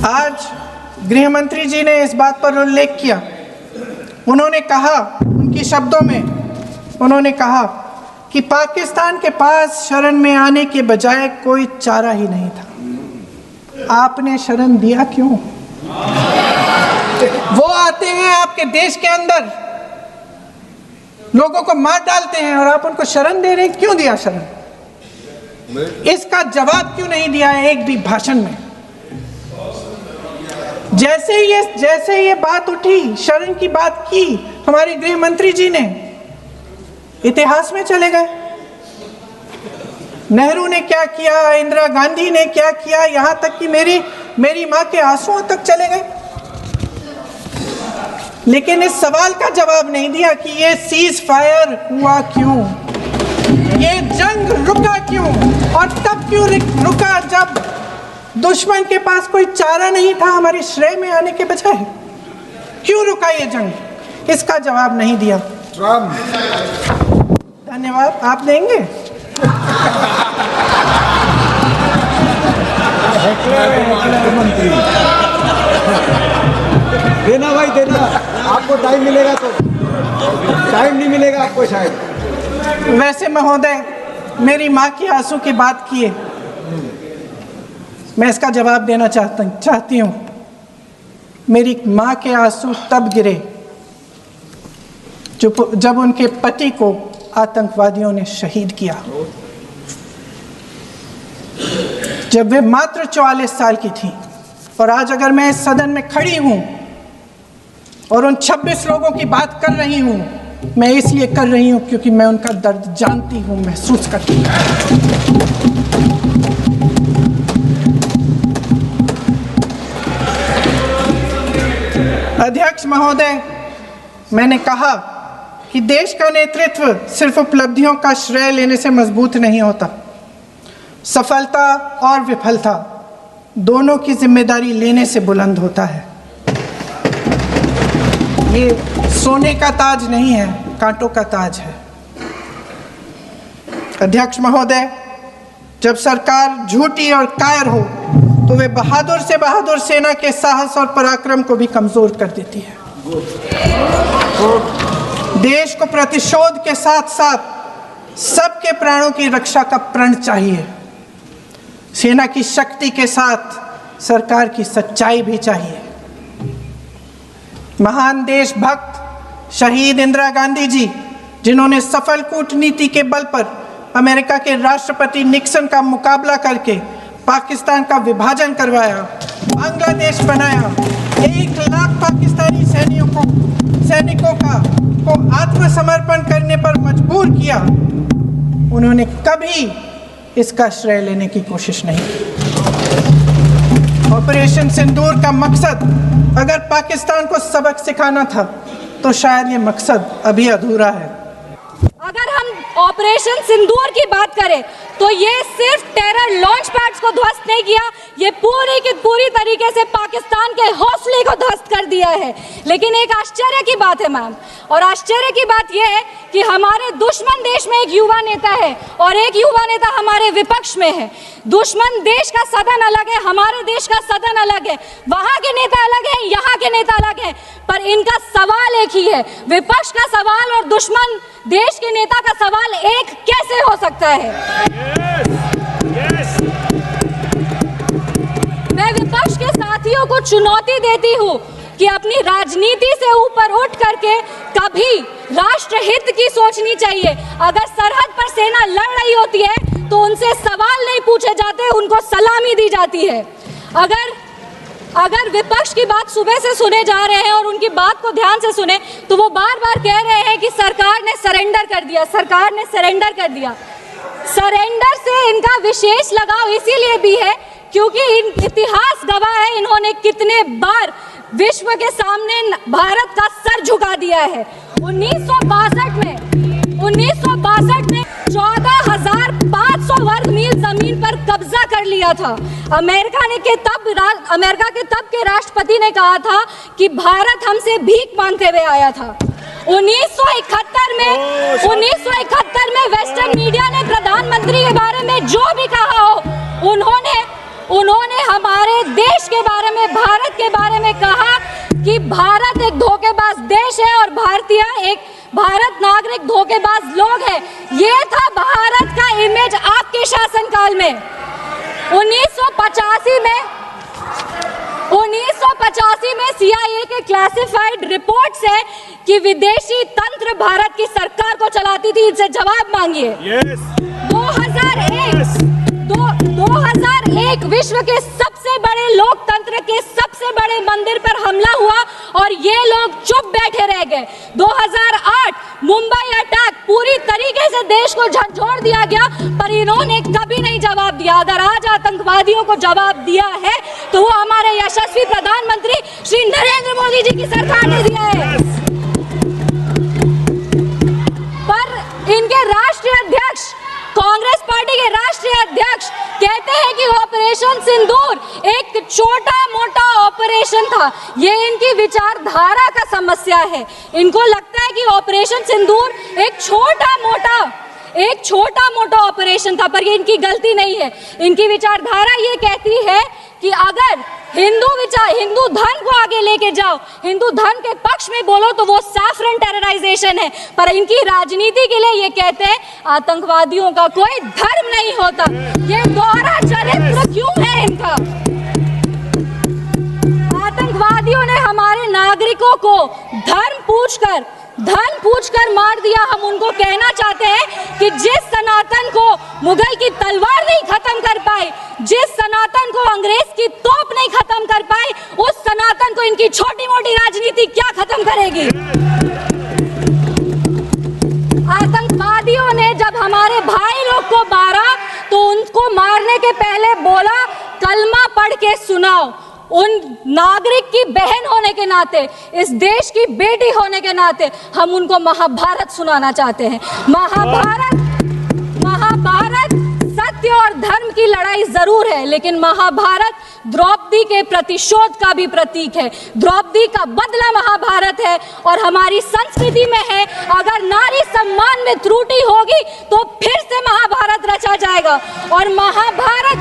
आज गृह मंत्री जी ने इस बात पर उल्लेख किया। उन्होंने कहा, उनके शब्दों में उन्होंने कहा कि पाकिस्तान के पास शरण में आने के बजाय कोई चारा ही नहीं था। आपने शरण दिया क्यों? वो आते हैं आपके देश के अंदर, लोगों को मार डालते हैं और आप उनको शरण दे रहे हैं। क्यों दिया शरण? इसका जवाब क्यों नहीं दिया है एक भी भाषण में? जैसे ये बात उठी, शरण की बात की, हमारे गृह मंत्री जी ने इतिहास में चले गए। नेहरू ने क्या किया, इंदिरा गांधी ने क्या किया, यहां तक कि मेरी मां के आंसुओं तक चले गए। लेकिन इस सवाल का जवाब नहीं दिया कि ये सीज फायर हुआ क्यों, ये जंग रुका क्यों, और तब क्यों रुका जब दुश्मन के पास कोई चारा नहीं था हमारे श्रेय में आने के बजाय। क्यों रुका ये जंग? इसका जवाब नहीं दिया। धन्यवाद। आप देंगे? देना भाई देना, आपको टाइम मिलेगा तो। टाइम नहीं मिलेगा आपको शायद। वैसे महोदय, मेरी माँ की आंसू की बात किए, मैं इसका जवाब देना चाहती हूँ। मेरी माँ के आंसू तब गिरे जब उनके पति को आतंकवादियों ने शहीद किया, जब वे मात्र 44 साल की थी। और आज अगर मैं इस सदन में खड़ी हूँ और उन 26 लोगों की बात कर रही हूँ, मैं इसलिए कर रही हूँ क्योंकि मैं उनका दर्द जानती हूँ, महसूस करती हूँ। अध्यक्ष महोदय, मैंने कहा कि देश का नेतृत्व सिर्फ उपलब्धियों का श्रेय लेने से मजबूत नहीं होता। सफलता और विफलता दोनों की जिम्मेदारी लेने से बुलंद होता है। ये सोने का ताज नहीं है, कांटों का ताज है। अध्यक्ष महोदय, जब सरकार झूठी और कायर हो तो वे बहादुर से बहादुर सेना के साहस और पराक्रम को भी कमजोर कर देती है। देश को प्रतिशोध के साथ साथ सबके प्राणों की रक्षा का प्रण चाहिए। सेना की शक्ति के साथ सरकार की सच्चाई भी चाहिए। महान देशभक्त शहीद इंदिरा गांधी जी, जिन्होंने सफल कूटनीति के बल पर अमेरिका के राष्ट्रपति निक्सन का मुकाबला करके पाकिस्तान का विभाजन करवाया, बांग्लादेश बनाया, 1 लाख पाकिस्तानी सैनिकों को आत्मसमर्पण करने पर मजबूर किया, उन्होंने कभी इसका श्रेय लेने की कोशिश नहीं की। ऑपरेशन सिंदूर का मकसद अगर पाकिस्तान को सबक सिखाना था तो शायद ये मकसद अभी अधूरा है। अगर हम ऑपरेशन सिंदूर की बात करें तो ये सिर्फ टेरर लॉन्च पैड्स को ध्वस्त नहीं किया, ये पूरी की पूरी तरीके से पाकिस्तान के हौसले को ध्वस्त कर दिया है। लेकिन एक आश्चर्य की बात है मैम, और आश्चर्य की बात यह है कि हमारे दुश्मन देश में एक युवा नेता है और एक युवा नेता हमारे विपक्ष में है। दुश्मन देश का सदन अलग है, हमारे देश का सदन अलग है, वहाँ के नेता अलग हैं, यहाँ के नेता अलग हैं, पर इनका सवाल एक ही है। विपक्ष का सवाल और दुश्मन देश के नेता का सवाल एक कैसे हो सकता है? मैं विपक्ष के साथियों को चुनौती देती हूँ कि अपनी राजनीति से ऊपर उठ करके कभी राष्ट्रहित की सोचनी चाहिए। अगर सरहद पर सेना लड़ रही होती है तो उनसे सवाल नहीं पूछे जाते, उनको सलामी दी जाती है। अगर विपक्ष की बात सुबह से सुने जा रहे हैं और उनकी बात को ध्यान से सुने तो वो बार बार कह रहे हैं कि सरकार ने सरेंडर कर दिया, सरकार ने सरेंडर कर दिया। सरेंडर से इनका विशेष लगाव इसीलिए भी है क्योंकि इतिहास गवाह है इन्होंने कितने बार विश्व के सामने भारत का सर झुका दिया है। 1962 में 14,500 वर्ग मील जमीन पर कब्जा कर लिया था। अमेरिका के तब के राष्ट्रपति ने कहा था कि भारत हमसे भीख मांगते हुए आया था। 1971 में वेस्टर्न मीडिया ने प्रधानमंत्री के बारे में जो भी कहा हो, उन्होंने हमारे देश के बारे में, भारत के बारे में कहा कि भारत एक धोखेबाज देश है और भारत नागरिक धोखेबाज लोग हैं। ये था भारत का इमेज आपके शासनकाल में। 1985 में CIA के क्लासिफाइड रिपोर्ट्स है कि विदेशी तंत्र भारत की सरकार को चलाती थी। इनसे जवाब मांगिए। 2001 विश्व के सबसे बड़े लोकतंत्र के सबसे बड़े मंदिर पर हमला हुआ और ये लोग चुप बैठे रह गए। 2008 मुंबई अटैक, पूरी तरीके से देश को झंझोड़ दिया गया, पर इन्होंने कभी नहीं जवाब दिया। अगर आज आतंकवादियों को जवाब दिया है तो वो हमारे यशस्वी प्रधानमंत्री श्री नरेंद्र मोदी जी की सरकार ने दिया है। पर इनके राष्ट्रीय अध्यक्ष, कांग्रेस पार्टी के राष्ट्रीय अध्यक्ष कहते हैं कि ऑपरेशन सिंदूर एक छोटा मोटा ऑपरेशन था। ये इनकी विचारधारा का समस्या है। इनको लगता है कि ऑपरेशन सिंदूर एक छोटा मोटा ऑपरेशन था, पर ये इनकी गलती नहीं है। इनकी विचारधारा ये कहती है कि अगर हिंदू धर्म को आगे लेके जाओ, हिंदू धर्म के पक्ष में बोलो तो वो सैफरन टेरराइजेशन है। पर इनकी राजनीति के लिए ये कहते हैं आतंकवादियों का कोई धर्म नहीं होता। ये दोहरा चरित्र क्यों है इनका? आतंकवादियों ने हमारे नागरिकों को धर्म पूछकर मार दिया। हम उनको कहना चाहते हैं कि जिस सनातन को मुगल की तलवार नहीं खत्म कर पाई, जिस सनातन को अंग्रेज की तोप नहीं खत्म कर पाई, उस सनातन को इनकी छोटी मोटी राजनीति क्या खत्म करेगी? आतंकवादियों ने जब हमारे भाई लोग को मारा तो उनको मारने के पहले बोला कलमा पढ़ के सुनाओ। उन नागरिक की बहन होने के नाते, इस देश की बेटी होने के नाते हम उनको महाभारत सुनाना चाहते हैं। महाभारत सत्य और धर्म की लड़ाई जरूर है, लेकिन महाभारत द्रौपदी के प्रतिशोध का भी प्रतीक है। द्रौपदी का बदला महाभारत है और हमारी संस्कृति में है। अगर नारी सम्मान में त्रुटि होगी तो फिर से महाभारत रचा जाएगा। और महाभारत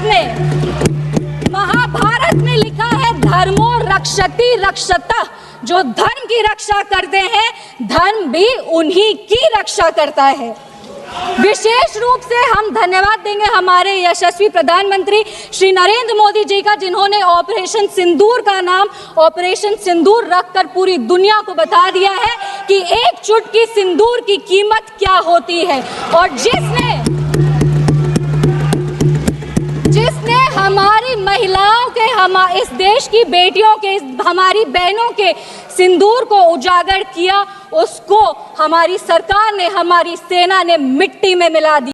में लिखा है धर्मो रक्षति रक्षतः। जो धर्म की रक्षा करते हैं, धर्म भी उन्हीं की रक्षा करता है। विशेष रूप से हम धन्यवाद देंगे हमारे यशस्वी प्रधानमंत्री श्री नरेंद्र मोदी जी का, जिन्होंने ऑपरेशन सिंदूर का नाम ऑपरेशन सिंदूर रखकर पूरी दुनिया को बता दिया है कि एक चुटकी सिंदूर की कीमत क्या होती है। और जिसने हमारी महिलाओं के, इस देश की बेटियों के, हमारी बहनों के सिंदूर को उजागर किया, उसको हमारी सरकार ने, हमारी सेना ने मिट्टी में मिला दिया।